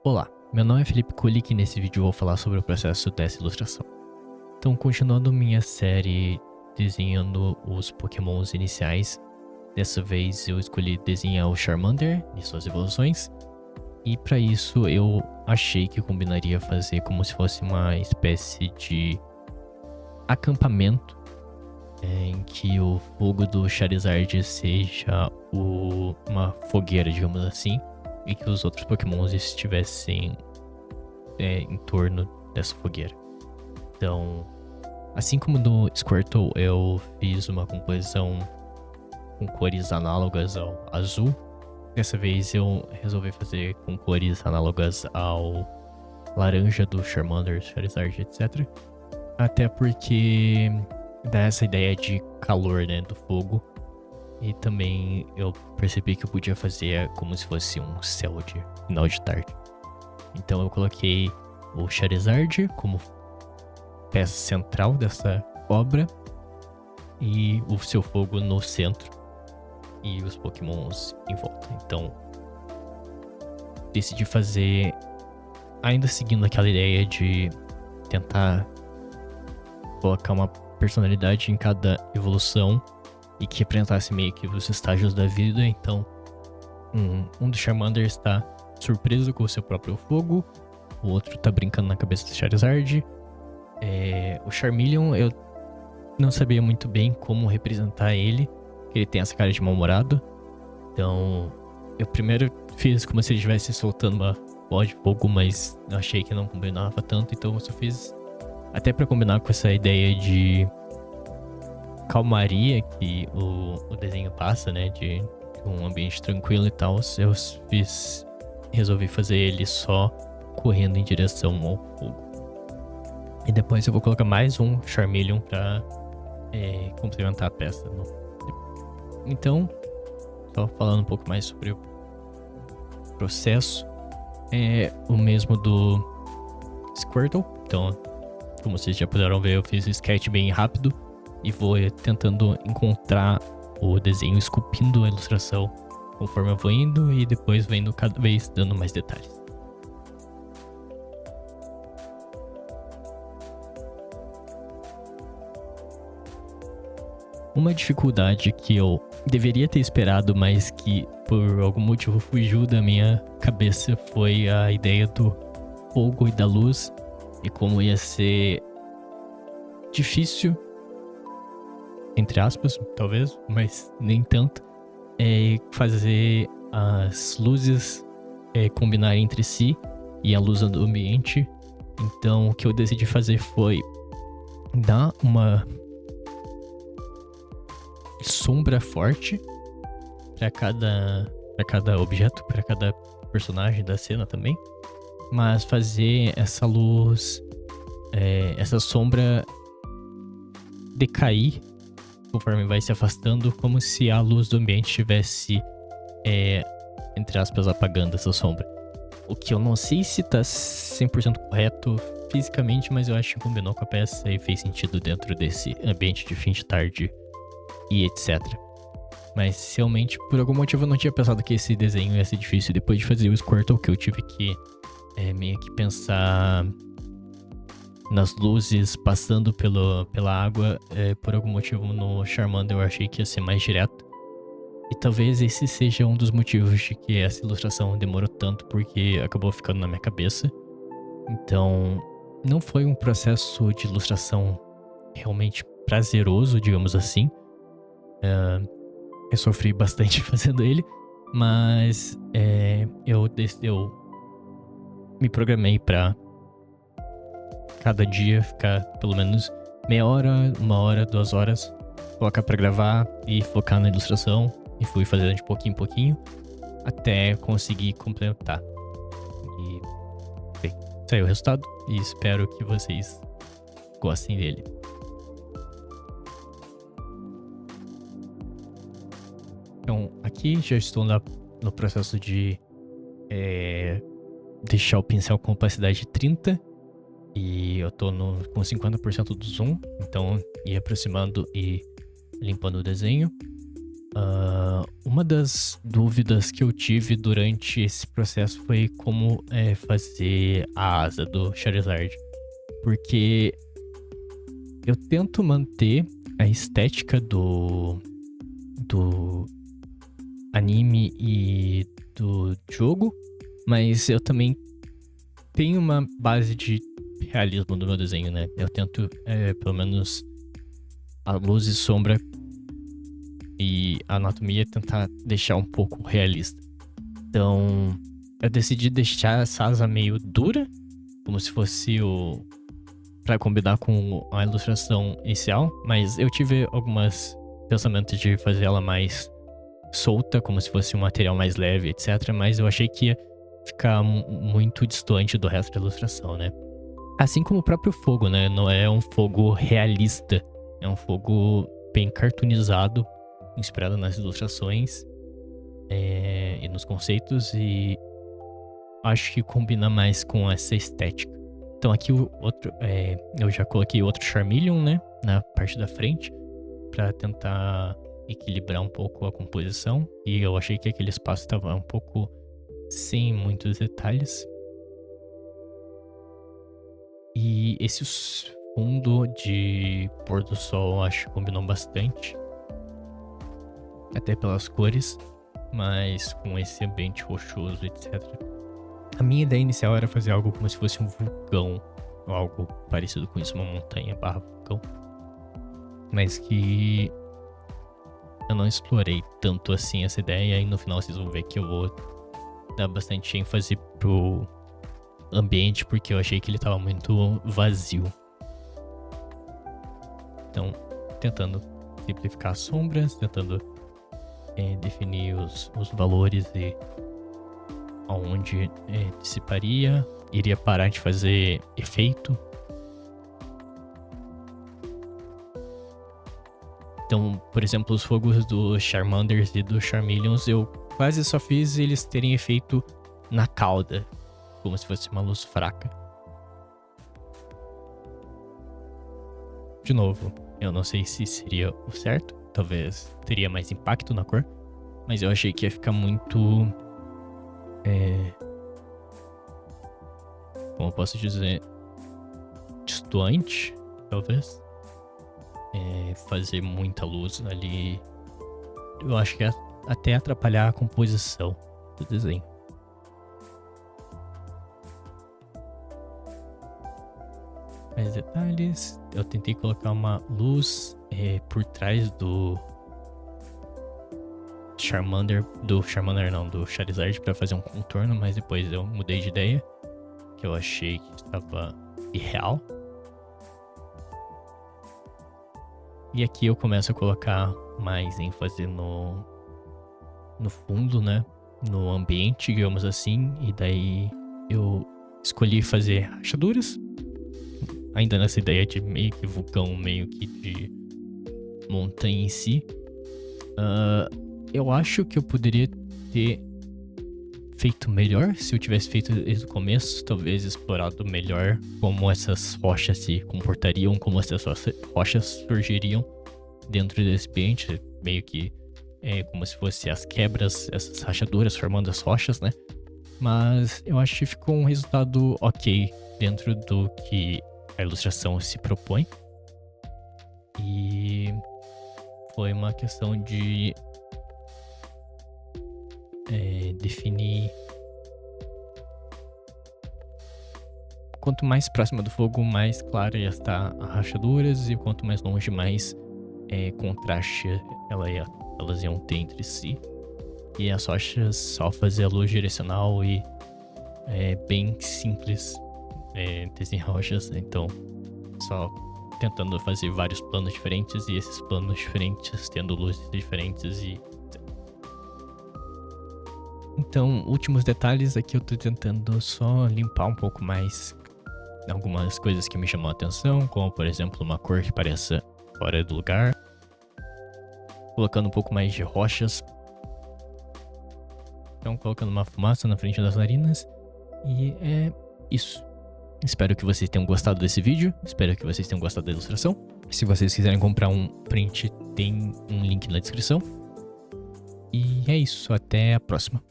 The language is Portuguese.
Olá, meu nome é Felipe Kulik e nesse vídeo eu vou falar sobre o processo dessa ilustração. Então, continuando minha série desenhando os pokémons iniciais, dessa vez eu escolhi desenhar o Charmander e suas evoluções. E para isso eu achei que combinaria fazer como se fosse uma espécie de acampamento em que o fogo do Charizard seja uma fogueira, digamos assim, e que os outros pokémons estivessem em torno dessa fogueira. Então, assim como no Squirtle eu fiz uma composição com cores análogas ao azul, dessa vez eu resolvi fazer com cores análogas ao laranja do Charmander, Charizard, etc. Até porque dá essa ideia de calor, né, do fogo. E também eu percebi que eu podia fazer como se fosse um céu de final de tarde. Então eu coloquei o Charizard como peça central dessa obra e o seu fogo no centro e os pokémons em volta. Então decidi fazer, ainda seguindo aquela ideia de tentar colocar uma personalidade em cada evolução e que representasse meio que os estágios da vida. Então um dos Charmander está surpreso com o seu próprio fogo, o outro tá brincando na cabeça do Charizard. O Charmeleon eu não sabia muito bem como representar ele, que ele tem essa cara de mal-humorado. Então eu primeiro fiz como se ele estivesse soltando uma bola de fogo, mas eu achei que não combinava tanto, então eu só fiz até pra combinar com essa ideia de calmaria que o desenho passa, né, de um ambiente tranquilo e tal. Eu resolvi fazer ele só correndo em direção ao fogo. E depois eu vou colocar mais um Charmeleon pra complementar a peça. Então, só falando um pouco mais sobre o processo, é o mesmo do Squirtle. Então, como vocês já puderam ver, eu fiz um sketch bem rápido e vou tentando encontrar o desenho, esculpindo a ilustração conforme eu vou indo e depois vendo cada vez dando mais detalhes. Uma dificuldade que eu deveria ter esperado, mas que por algum motivo fugiu da minha cabeça, foi a ideia do fogo e da luz e como ia ser difícil, entre aspas, talvez, mas nem tanto, fazer as luzes combinarem entre si e a luz do ambiente. Então o que eu decidi fazer foi dar uma sombra forte para cada objeto, para cada personagem da cena também, mas fazer essa luz, essa sombra decair conforme vai se afastando, como se a luz do ambiente estivesse, entre aspas, apagando essa sombra. O que eu não sei se tá 100% correto fisicamente, mas eu acho que combinou com a peça e fez sentido dentro desse ambiente de fim de tarde e etc. Mas realmente, por algum motivo, eu não tinha pensado que esse desenho ia ser difícil. Depois de fazer o Squirtle, que eu tive que meio que pensar nas luzes passando pela água, por algum motivo no Charmander eu achei que ia ser mais direto. E talvez esse seja um dos motivos de que essa ilustração demorou tanto, porque acabou ficando na minha cabeça. Então, não foi um processo de ilustração realmente prazeroso, digamos assim. Eu sofri bastante fazendo ele, mas eu me programei pra cada dia ficar pelo menos meia hora, 1 hora, 2 horas, colocar pra gravar e focar na ilustração, e fui fazendo de pouquinho em pouquinho até conseguir completar. E bem, saiu o resultado e espero que vocês gostem dele. Então, aqui já estou no processo de deixar o pincel com opacidade 30. E eu tô com 50% do zoom. Então, ir aproximando e limpando o desenho. Uma das dúvidas que eu tive durante esse processo foi como fazer a asa do Charizard. Porque eu tento manter a estética do anime e do jogo, mas eu também tenho uma base de realismo no meu desenho, né? Eu tento, pelo menos, a luz e sombra e a anatomia tentar deixar um pouco realista. Então, eu decidi deixar essa asa meio dura, como se fosse pra combinar com a ilustração inicial, mas eu tive alguns pensamentos de fazer ela mais solta, como se fosse um material mais leve, etc. Mas eu achei que ia ficar muito distante do resto da ilustração, né? Assim como o próprio fogo, né? Não é um fogo realista, é um fogo bem cartoonizado, inspirado nas ilustrações e nos conceitos, e acho que combina mais com essa estética. Então aqui eu já coloquei outro Charmeleon, né, na parte da frente, pra tentar equilibrar um pouco a composição, e eu achei que aquele espaço estava um pouco sem muitos detalhes. E esse fundo de pôr do sol eu acho que combinou bastante, até pelas cores, mas com esse ambiente rochoso, etc. A minha ideia inicial era fazer algo como se fosse um vulcão, ou algo parecido com isso, uma montanha barra vulcão, mas que eu não explorei tanto assim essa ideia, e no final vocês vão ver que eu vou dar bastante ênfase pro ambiente, porque eu achei que ele tava muito vazio. Então, tentando simplificar as sombras, tentando definir os valores e aonde dissiparia, iria parar de fazer efeito. Então, por exemplo, os fogos dos Charmanders e dos Charmeleons, eu quase só fiz eles terem efeito na cauda, como se fosse uma luz fraca. De novo, eu não sei se seria o certo, talvez teria mais impacto na cor, mas eu achei que ia ficar muito... como eu posso dizer? Distoante, talvez. Fazer muita luz ali, eu acho que ia até atrapalhar a composição do desenho. Mais detalhes, eu tentei colocar uma luz por trás do Charmander, do Charizard, para fazer um contorno, mas depois eu mudei de ideia, que eu achei que estava irreal. E aqui eu começo a colocar mais ênfase no fundo, né? No ambiente, digamos assim. E daí eu escolhi fazer rachaduras. Ainda nessa ideia de meio que vulcão, meio que de montanha em si. Eu acho que eu poderia ter feito melhor se eu tivesse feito desde o começo. Talvez explorado melhor como essas rochas se comportariam, como essas rochas surgiriam dentro desse ambiente. Meio que como se fosse as quebras, essas rachaduras formando as rochas, né? Mas eu acho que ficou um resultado ok dentro do que a ilustração se propõe. E foi uma questão de definir. Quanto mais próxima do fogo, mais clara ia estar as rachaduras, e quanto mais longe, mais contraste elas iam ter entre si. E as rochas só fazer a luz direcional e bem simples desenhar rochas, então só tentando fazer vários planos diferentes, e esses planos diferentes tendo luzes diferentes e... Então, últimos detalhes aqui, eu tô tentando só limpar um pouco mais algumas coisas que me chamam a atenção, como por exemplo uma cor que pareça fora do lugar, colocando um pouco mais de rochas, então colocando uma fumaça na frente das narinas, e é isso. Espero que vocês tenham gostado desse vídeo, espero que vocês tenham gostado da ilustração. Se vocês quiserem comprar um print, tem um link na descrição. E é isso, até a próxima.